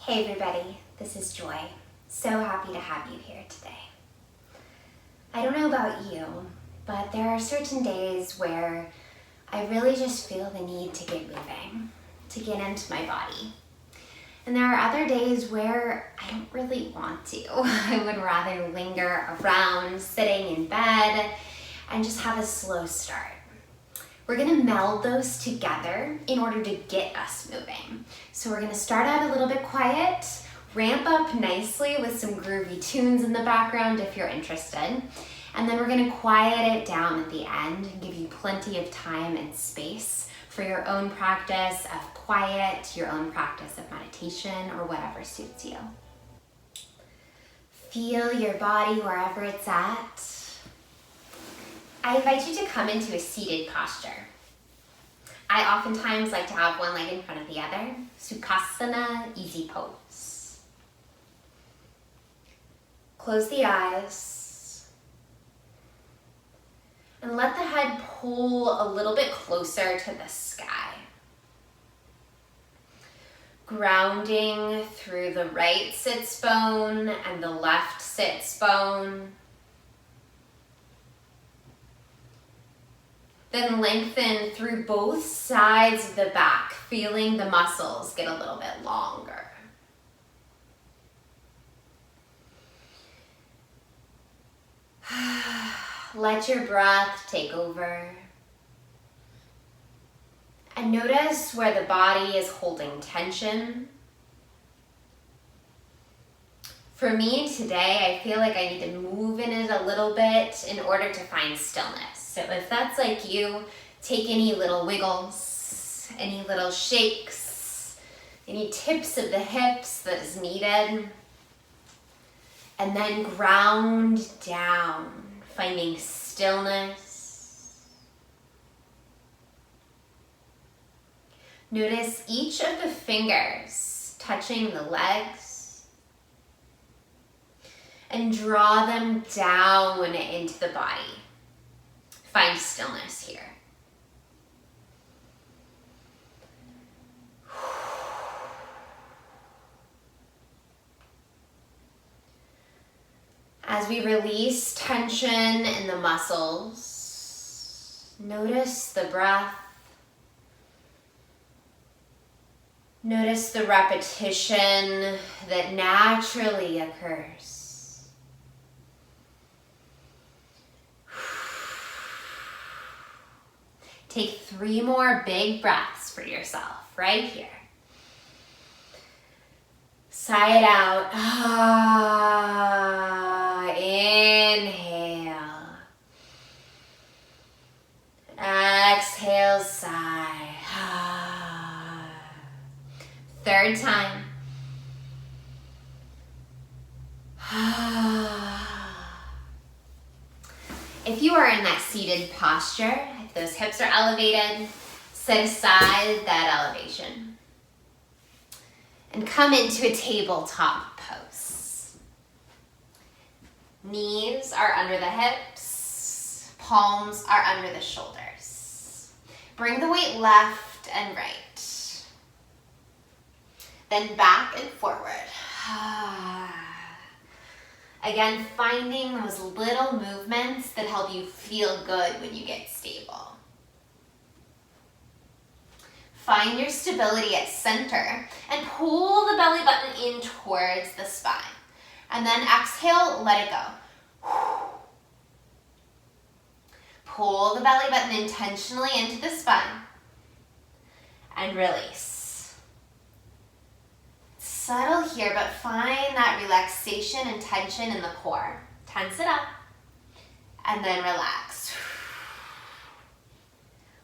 Hey everybody, this is Joy. So happy to have you here today. I don't know about you, but there are certain days where I really just feel the need to get moving, to get into my body. And there are other days where I don't really want to. I would rather linger around, sitting in bed, and just have a slow start. We're gonna meld those together in order to get us moving. So we're gonna start out a little bit quiet, ramp up nicely with some groovy tunes in the background if you're interested, and then we're gonna quiet it down at the end and give you plenty of time and space for your own practice of quiet, your own practice of meditation, or whatever suits you. Feel your body wherever it's at. I invite you to come into a seated posture. I oftentimes like to have one leg in front of the other. Sukhasana, easy pose. Close the eyes. And let the head pull a little bit closer to the sky. Grounding through the right sits bone and the left sits bone. Then lengthen through both sides of the back, feeling the muscles get a little bit longer. Let your breath take over. And notice where the body is holding tension. For me today, I feel like I need to move in it a little bit in order to find stillness. So if that's like you, take any little wiggles, any little shakes, any tips of the hips that is needed. And then ground down, finding stillness. Notice each of the fingers touching the legs. And draw them down into the body. Find stillness here. As we release tension in the muscles, notice the breath. Notice the repetition that naturally occurs. Take 3 more big breaths for yourself right here. Sigh it out. Inhale. Exhale, sigh. 3rd time. If you are in that seated posture, if those hips are elevated, set aside that elevation. And come into a tabletop pose. Knees are under the hips, palms are under the shoulders. Bring the weight left and right. Then back and forward. Again, finding those little movements that help you feel good when you get stable. Find your stability at center and pull the belly button in towards the spine. And then exhale, let it go. Pull the belly button intentionally into the spine and release. Subtle here, but find that relaxation and tension in the core. Tense it up, and then relax.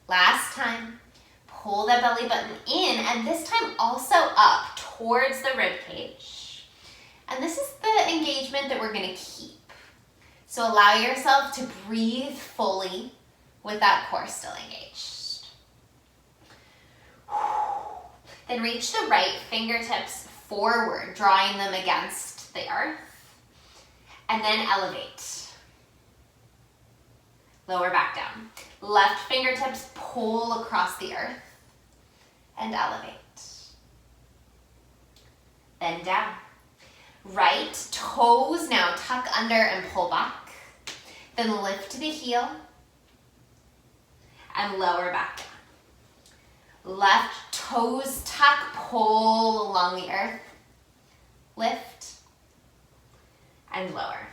Last time, pull that belly button in, and this time also up towards the rib cage. And this is the engagement that we're gonna keep. So allow yourself to breathe fully with that core still engaged. Then reach the right fingertips forward, drawing them against the earth, and then elevate. Lower back down. Left fingertips pull across the earth and elevate. bend down. Right toes now tuck under and pull back. Then lift the heel and lower back down. Left toes tuck, pull along the earth. Lift and lower.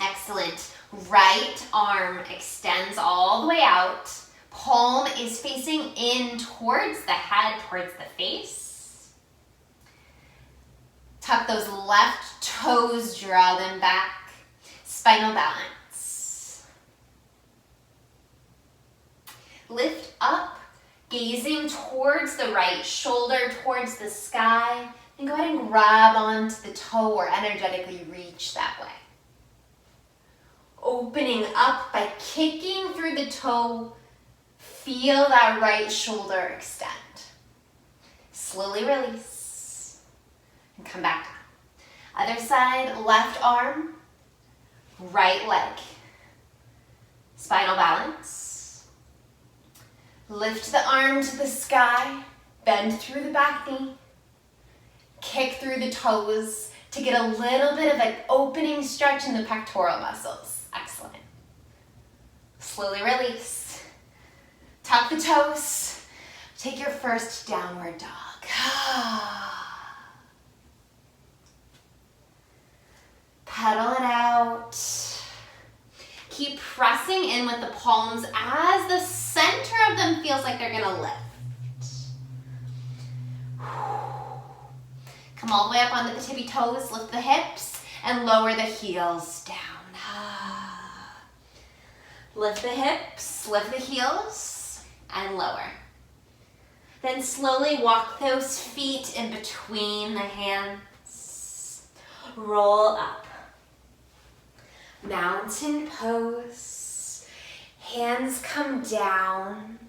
Excellent. Right arm extends all the way out. Palm is facing in towards the head, towards the face. Tuck those left toes, draw them back. Spinal balance. Lift up, gazing towards the right shoulder, towards the sky. And go ahead and grab onto the toe or energetically reach that way. Opening up by kicking through the toe. Feel that right shoulder extend. Slowly release. And come back down. Other side, left arm, right leg. Spinal balance. Lift the arm to the sky. Bend through the back knee. Kick through the toes to get a little bit of an opening stretch in the pectoral muscles. Excellent. Slowly release. Tuck the toes. Take your first downward dog. Pedal it out. Keep pressing in with the palms as the center of them feels like they're gonna lift. Come all the way up onto the tippy toes, lift the hips, and lower the heels down. Lift the hips, lift the heels, and lower. Then slowly walk those feet in between the hands. Roll up. Mountain pose. Hands come down.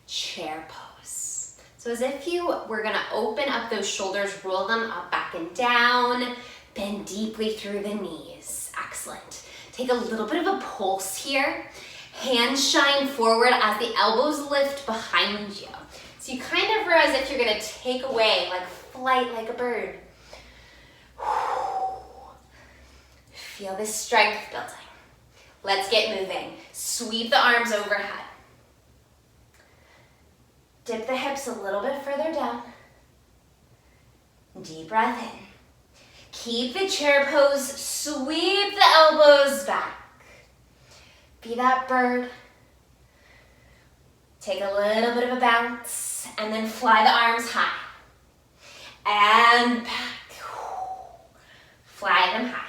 Chair pose. So as if you were gonna open up those shoulders, roll them up, back and down, bend deeply through the knees. Excellent. Take a little bit of a pulse here. Hands shine forward as the elbows lift behind you. So you kind of are as if you're gonna take away, like flight like a bird. Feel this strength building. Let's get moving. Sweep the arms overhead. Dip the hips a little bit further down. Deep breath in. Keep the chair pose. Sweep the elbows back. Be that bird. Take a little bit of a bounce and then fly the arms high. And back. Fly them high.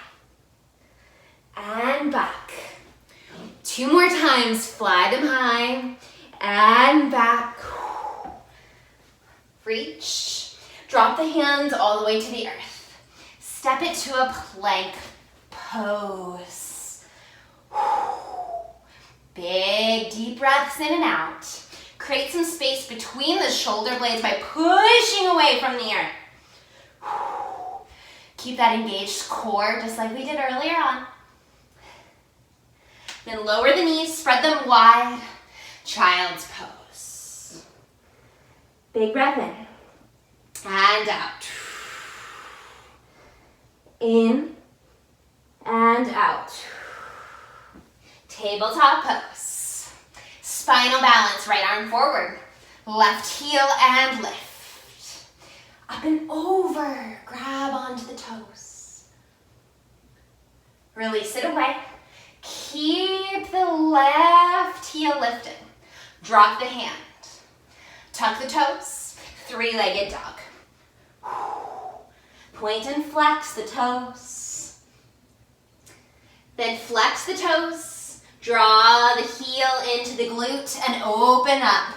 And back. 2 more times. Fly them high. And back. Reach. Drop the hands all the way to the earth. Step it to a plank pose. Big deep breaths in and out. Create some space between the shoulder blades by pushing away from the earth. Keep that engaged core just like we did earlier on. Then lower the knees, spread them wide. Child's pose. Big breath in. And out. In and out. Tabletop pose. Spinal balance, right arm forward. Left heel and lift. Up and over. Grab onto the toes. Release it away. Keep the left heel lifted. Drop the hand. Tuck the toes. 3-legged dog. Point and flex the toes. Then flex the toes. Draw the heel into the glute and open up.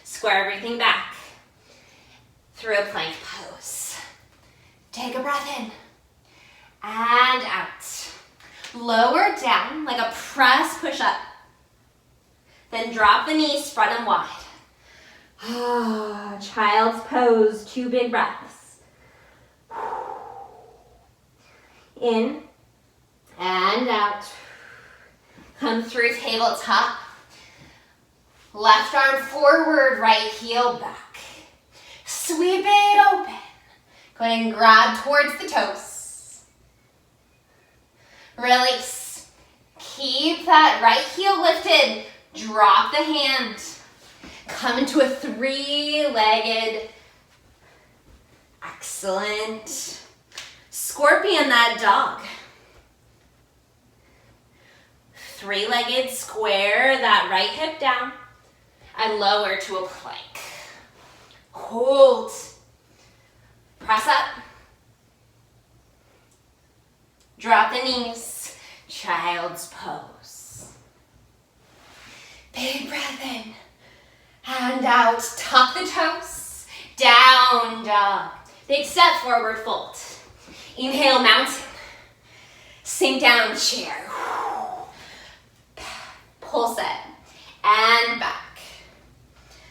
Square everything back through a plank pose. Take a breath in and out. Lower down like a press push-up. Then drop the knees, spread them wide. Child's pose, 2 big breaths. In and out. Come through tabletop. Left arm forward, right heel back. Sweep it open. Go ahead and grab towards the toes. Release. Keep that right heel lifted. Drop the hand. Come into a three-legged. Excellent. Scorpion that dog. Three-legged, square that right hip down and lower to a plank. Hold. Press up. Drop the knees. Child's pose. Big breath in. Hand out. Tuck the toes. Down dog. Big step forward fold. Inhale mountain. Sink down chair. Pulse it. And back.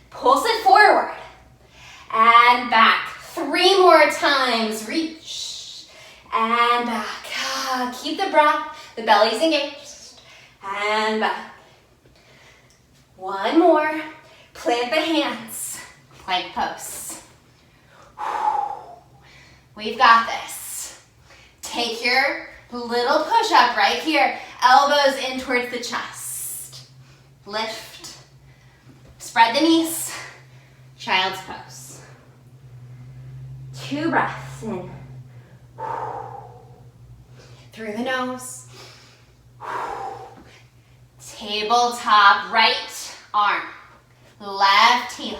Pulse it forward. And back. 3 more times. Reach. And back. Keep the breath. The belly's engaged. And back. 1 more. Plant the hands. Plank pose. We've got this. Take your little push-up right here. Elbows in towards the chest. Lift. Spread the knees. Child's pose. 2 breaths in. Through the nose. Tabletop right arm. Left heel.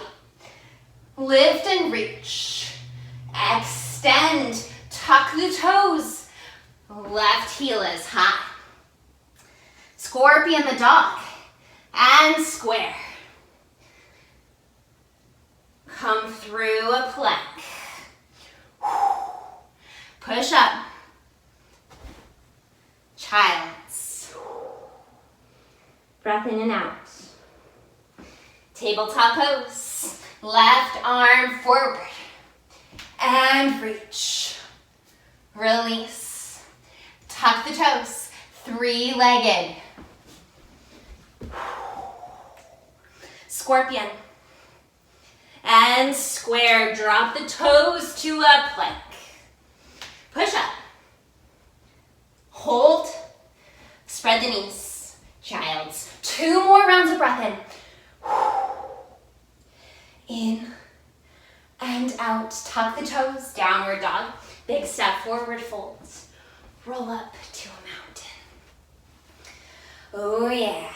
Lift and reach. Extend. Tuck the toes. Left heel is high. Scorpion the dog. And square. Come through a plank. Push up. Child's. Breath in and out. Tabletop pose. Left arm forward. And reach. Release. Tuck the toes. 3-legged. Scorpion. And square. Drop the toes to a plank. Push up. Hold. Spread the knees. Child's. 2 more rounds of breath in. In and out. Tuck the toes. Downward dog. Big step forward fold. Roll up to a mountain. Oh yeah.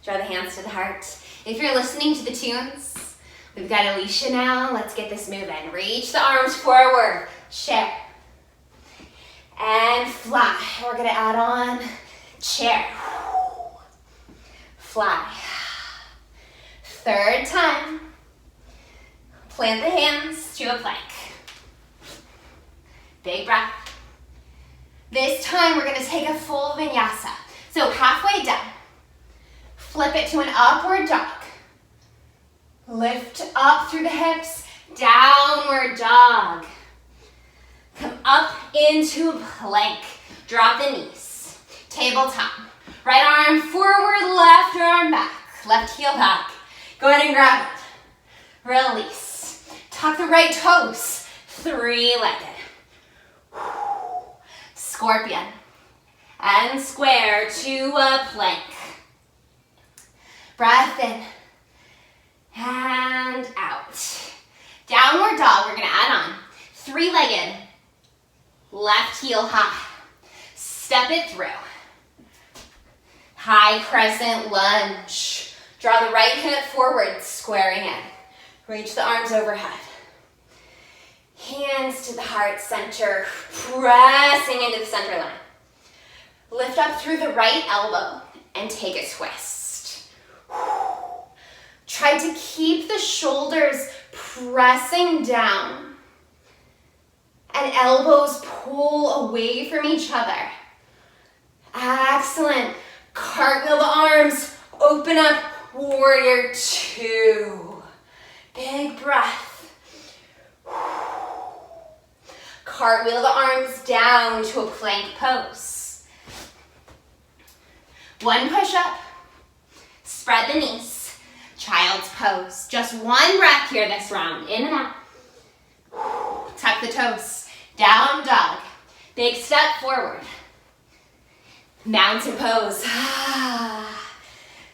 Draw the hands to the heart. If you're listening to the tunes, we've got Alicia now. Let's get this moving. Reach the arms forward. Chair. And fly. We're gonna add on chair. Fly. 3rd time. Plant the hands to a plank. Big breath. This time we're gonna take a full vinyasa. So halfway down. Flip it to an upward dog. Lift up through the hips. Downward dog. Come up into plank. Drop the knees. Tabletop. Right arm forward, left arm back. Left heel back. Go ahead and grab it. Release. Tuck the right toes. 3-legged. Scorpion. And square to a plank. Breath in. And out. Downward dog, we're gonna add on. 3-legged. Left heel high. Step it through. High crescent lunge. Draw the right hip forward, squaring in. Reach the arms overhead. Hands to the heart center, pressing into the center line. Lift up through the right elbow and take a twist. Try to keep the shoulders pressing down and elbows pull away from each other. Excellent. Cartwheel the arms, open up, warrior 2. Big breath. Cartwheel the arms down to a plank pose. 1 push-up. Spread the knees. child's pose. Just one breath here this round. In and out. Tuck the toes. Down dog. Big step forward. Mountain pose.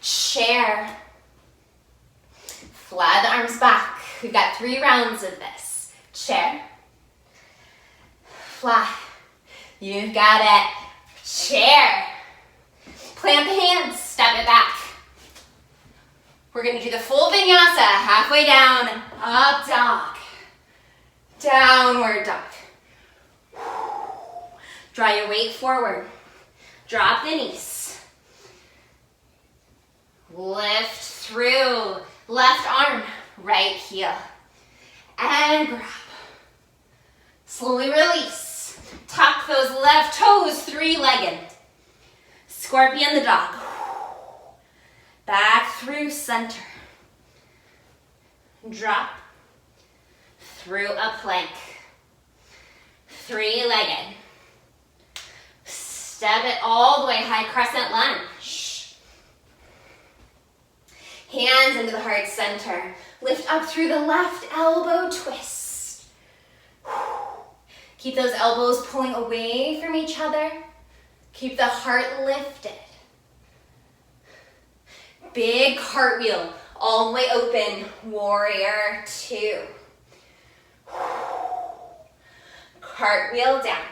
Chair. Flat the arms back. We've got 3 rounds of this. Chair. Fly. You've got it. Chair. Plant the hands. Step it back. We're going to do the full vinyasa. Halfway down. Up dog. Downward dog. Draw your weight forward. Drop the knees. Lift through. Left arm, right heel. And grab. Slowly release. Tuck those left toes, 3-legged. Scorpion the dog. Back through center. Drop. Through a plank. 3-legged. Step it all the way, high crescent lunge. Hands into the heart center. Lift up through the left elbow twist. Keep those elbows pulling away from each other. Keep the heart lifted. Big cartwheel, all the way open, warrior 2. Cartwheel down.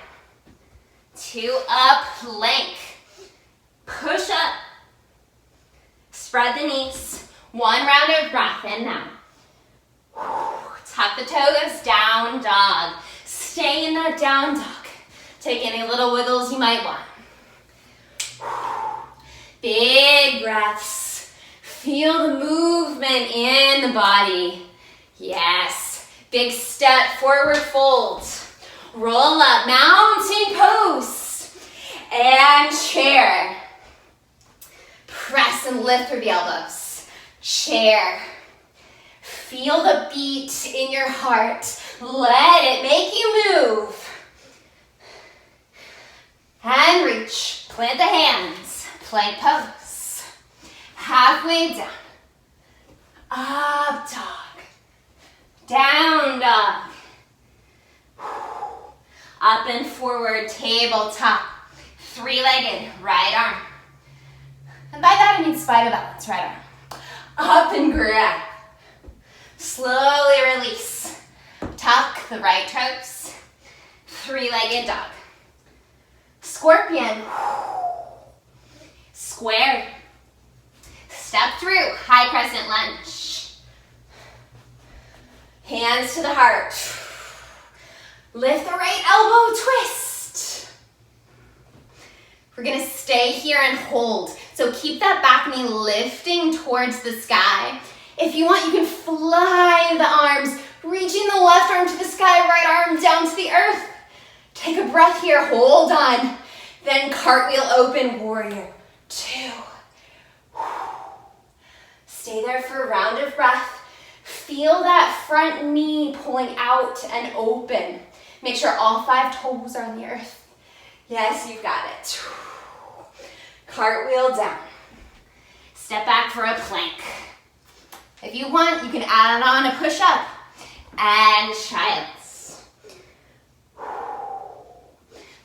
2 up, plank. Push up. Spread the knees. 1 round of breath in now. Tuck the toes, down dog. Stay in that down dog. Take any little wiggles you might want. Big breaths. Feel the movement in the body. Yes. Big step, forward fold. Roll up, mountain pose. And chair. Press and lift through the elbows. Chair. Feel the beat in your heart. Let it make you move. And reach. Plant the hands. Plank pose. Halfway down. Up dog. Down dog. Up and forward, tabletop. 3-legged, right arm. And by that I mean spider balance, right arm. Up and grab. Slowly release. Tuck the right toes. 3-legged dog. Scorpion. Square. Step through, high crescent lunge. Hands to the heart. Lift the right elbow, twist. We're gonna stay here and hold. So keep that back knee lifting towards the sky. If you want, you can fly the arms, reaching the left arm to the sky, right arm down to the earth. Take a breath here, hold on. Then cartwheel open, warrior 2. Stay there for a round of breath. Feel that front knee pulling out and open. Make sure all 5 toes are on the earth. Yes, you've got it. Cartwheel down. Step back for a plank. If you want, you can add on a push-up and child's.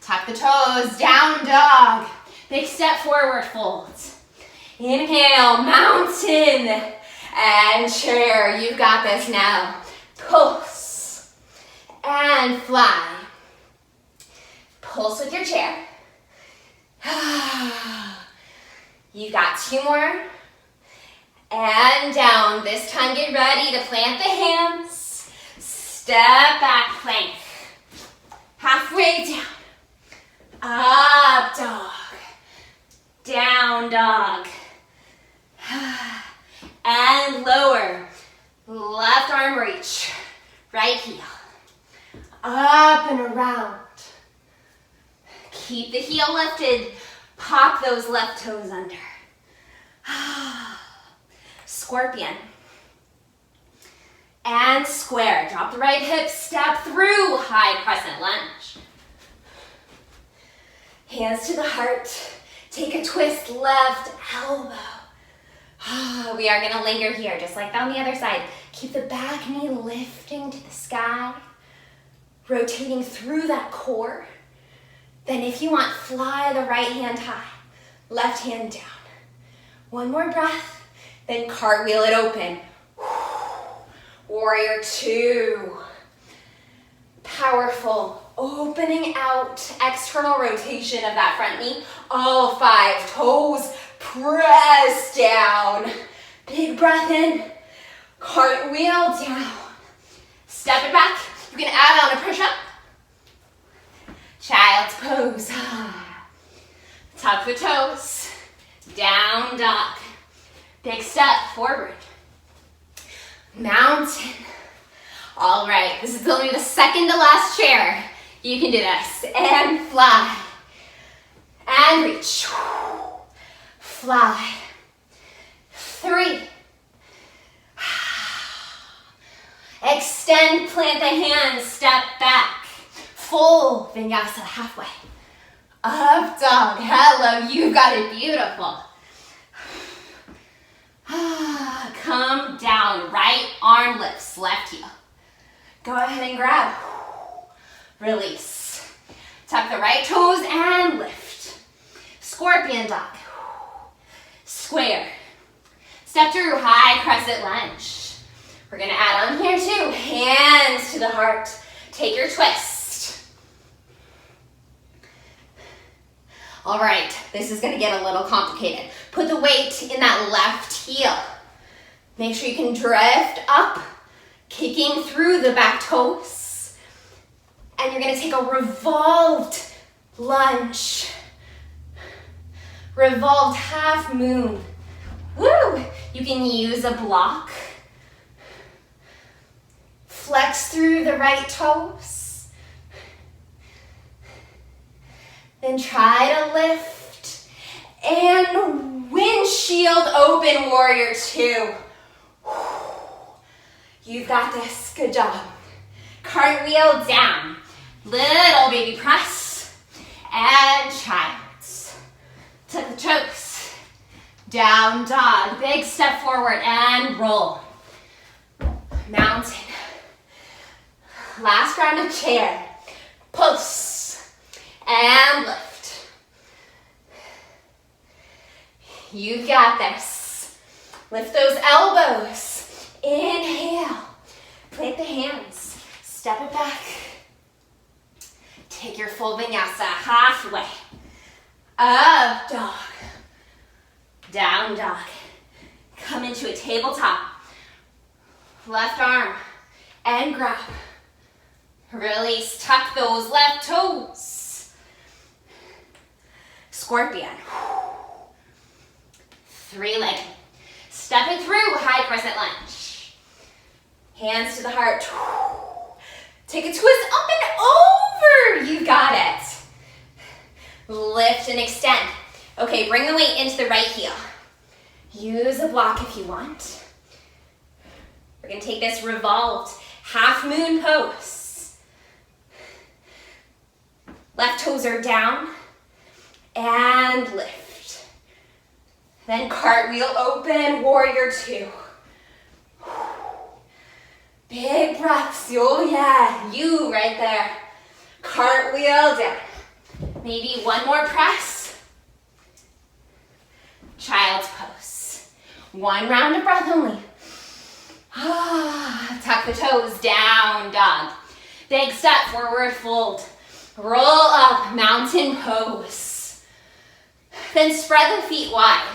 Tuck the toes, down dog. Big step forward, fold. Inhale, mountain and chair. You've got this now. Pulse. And fly. Pulse with your chair. You've got 2 more. And down. This time get ready to plant the hands. Step back plank. Halfway down. Up dog. Down dog. And lower. Left arm reach. Right heel. Up and around. Keep the heel lifted. Pop those left toes under. Scorpion. And square. Drop the right hip. Step through. High crescent lunge. Hands to the heart. Take a twist. Left elbow. We are gonna linger here, just like on the other side. Keep the back knee lifting to the sky, rotating through that core. Then if you want, fly the right hand high, left hand down. One more breath, then cartwheel it open. Warrior two. Powerful, opening out, external rotation of that front knee. All 5 toes press down. Big breath in, cartwheel down. Step it back. You can add on a push-up. Child's pose. Tuck the toes. Down dog. Big step forward. Mountain. All right, this is only the second to last chair. You can do this. And fly. And reach. Fly. 3. Extend, plant the hands, step back. Full vinyasa, halfway. Up dog, hello, you got it, beautiful. Come down, right arm lifts, left heel. Go ahead and grab. Release. Tuck the right toes and lift. Scorpion dog. Square. Step through, high crescent lunge. We're gonna add on here too. Hands to the heart. Take your twist. All right, this is gonna get a little complicated. Put the weight in that left heel. Make sure you can drift up, kicking through the back toes. And you're gonna take a revolved lunge. Revolved half moon. Woo! You can use a block. Flex through the right toes. Then try to lift. And windshield open, warrior two. You've got this, good job. Cartwheel down. Little baby press. And child's. Tuck the toes. Down dog, big step forward and roll. Mountain. Last round of chair. Pulse. And lift. You got this. Lift those elbows. Inhale. Plant the hands. Step it back. Take your full vinyasa halfway. Up dog. Down dog. Come into a tabletop. Left arm and grab. Release, tuck those left toes. Scorpion. 3-legged. Step it through, high crescent lunge. Hands to the heart. Take a twist up and over. You got it. Lift and extend. Okay, bring the weight into the right heel. Use a block if you want. We're gonna take this revolved half moon pose. Left toes are down and lift. Then cartwheel open, warrior two. Big breaths, oh yeah, you right there. Cartwheel down. Maybe one more press. Child's pose. One round of breath only. Tuck the toes, down dog. Big step, forward fold. Roll up, mountain pose. Then spread the feet wide.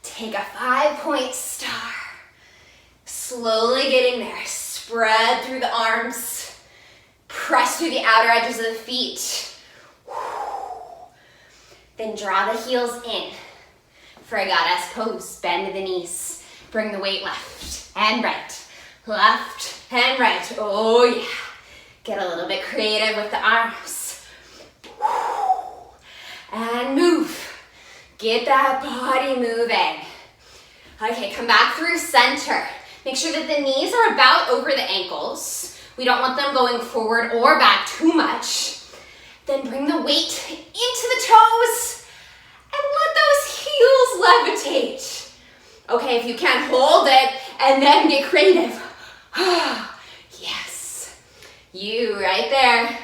Take a 5-point star. Slowly getting there. Spread through the arms. Press through the outer edges of the feet. Then draw the heels in for a goddess pose. Bend the knees. Bring the weight left and right. Left and right. Oh yeah. Get a little bit creative with the arms. And move. Get that body moving. Okay, come back through center. Make sure that the knees are about over the ankles. We don't want them going forward or back too much. Then bring the weight into the toes and let those heels levitate. Okay, if you can't hold it, and then get creative. Yes, you right there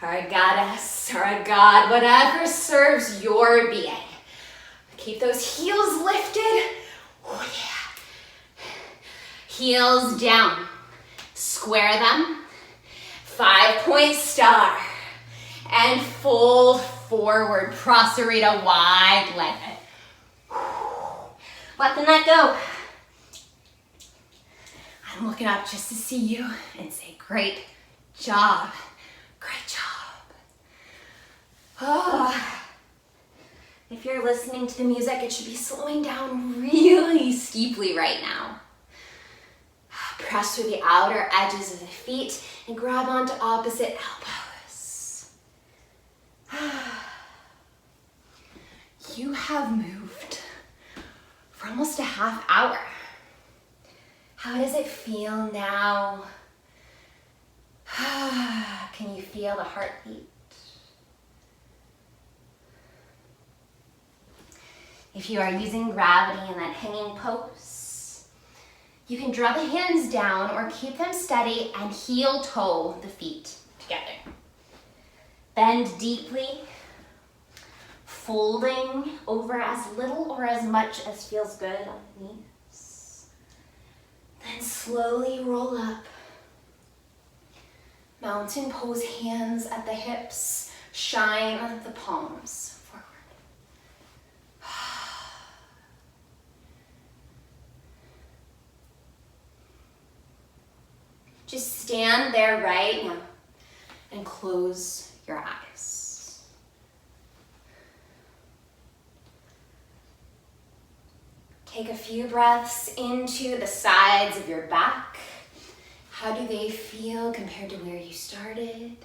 are a goddess or a god, whatever serves your being. Keep those heels lifted. Oh yeah. Heels down. Square them. 5-point star. And fold forward. Prasarita, wide leg. Let the neck go. I'm looking up just to see you and say, great job. Great job. Oh. If you're listening to the music, it should be slowing down really steeply right now. Press through the outer edges of the feet and grab onto opposite elbows. You have moved for almost a half hour. How does it feel now? Can you feel the heartbeat? If you are using gravity in that hanging pose, you can draw the hands down or keep them steady and heel toe the feet together. Bend deeply, folding over as little or as much as feels good on the knees. Then slowly roll up. Mountain pose, hands at the hips, shine the palms forward. Just stand there right now and close your eyes. Take a few breaths into the sides of your back. How do they feel compared to where you started?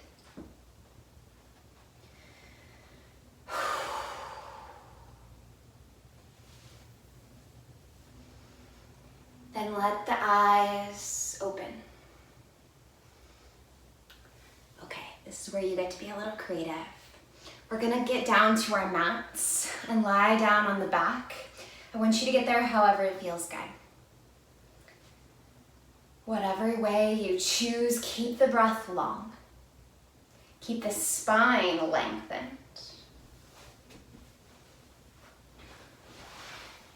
Then let the eyes open. Okay, this is where you get to be a little creative. We're gonna get down to our mats and lie down on the back. I want you to get there however it feels good. Whatever way you choose, keep the breath long. Keep the spine lengthened.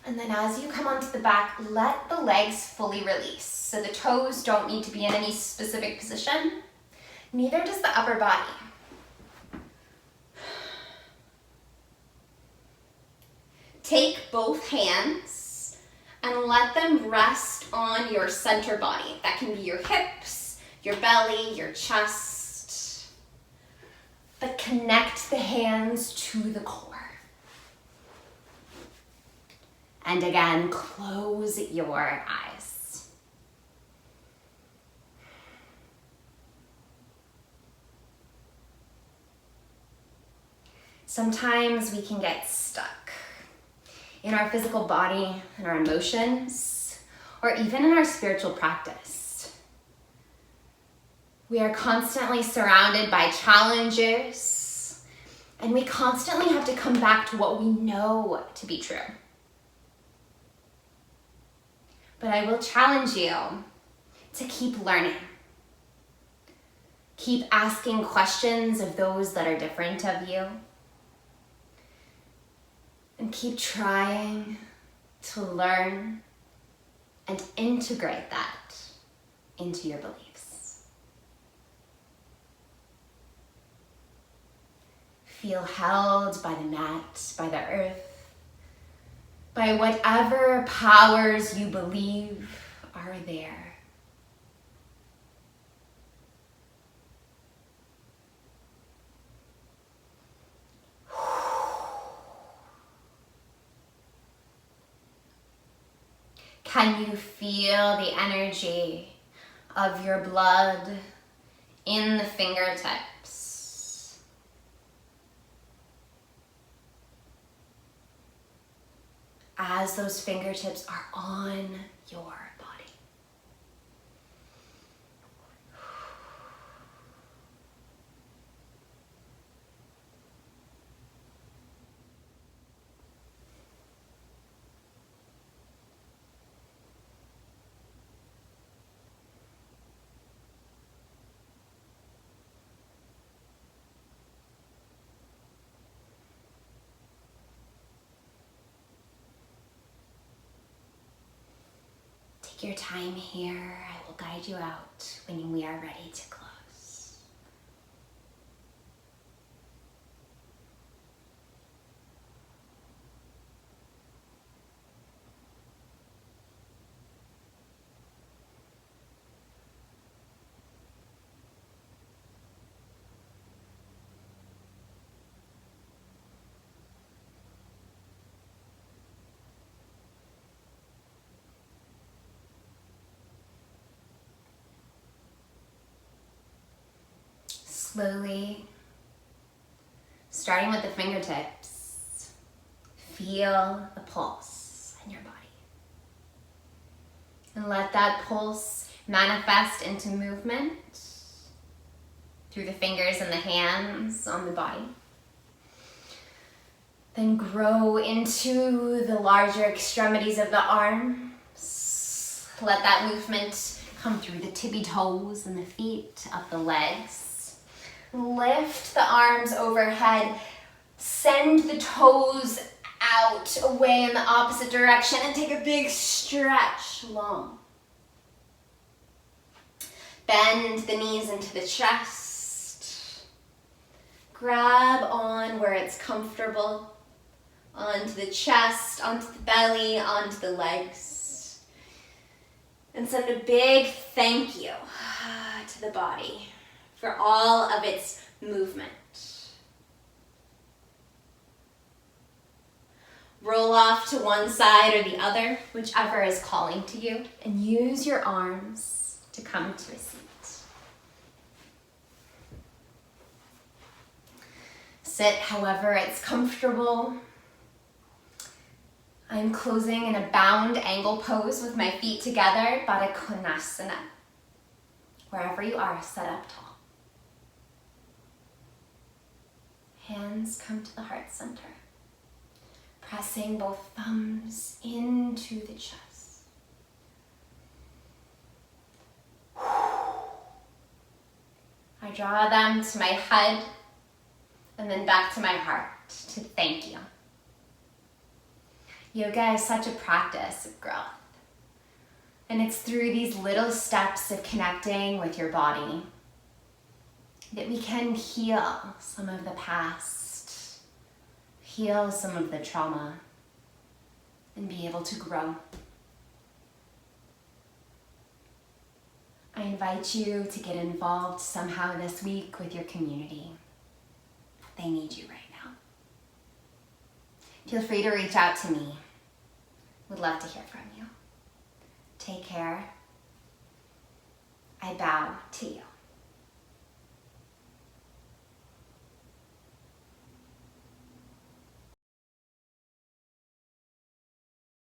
And then as you come onto the back, let the legs fully release. So the toes don't need to be in any specific position. Neither does the upper body. Take both hands and let them rest on your center body. That can be your hips, your belly, your chest. But connect the hands to the core. And again, close your eyes. Sometimes we can get stuck in our physical body, in our emotions, or even in our spiritual practice. We are constantly surrounded by challenges, and we constantly have to come back to what we know to be true. But I will challenge you to keep learning. Keep asking questions of those that are different of you. And keep trying to learn and integrate that into your beliefs. Feel held by the mat, by the earth, by whatever powers you believe are there. Can you feel the energy of your blood in the fingertips? As those fingertips are on your body. Take your time here. I will guide you out when we are ready to close. Slowly, starting with the fingertips, feel the pulse in your body. And let that pulse manifest into movement through the fingers and the hands on the body. Then grow into the larger extremities of the arms. Let that movement come through the tippy toes and the feet, up the legs. Lift the arms overhead. Send the toes out, away in the opposite direction, and take a big stretch long. Bend the knees into the chest. Grab on where it's comfortable. Onto the chest, onto the belly, onto the legs. And send a big thank you to the body for all of its movement. Roll off to one side or the other, whichever is calling to you, and use your arms to come to a seat. Sit however it's comfortable. I'm closing in a bound angle pose with my feet together, Baddha Konasana. Wherever you are, sit up tall. Hands come to the heart center. Pressing both thumbs into the chest. I draw them to my head and then back to my heart to thank you. Yoga is such a practice of growth. And it's through these little steps of connecting with your body that we can heal some of the past, heal some of the trauma, and be able to grow. I invite you to get involved somehow this week with your community. They need you right now. Feel free to reach out to me. Would love to hear from you. Take care. I bow to you.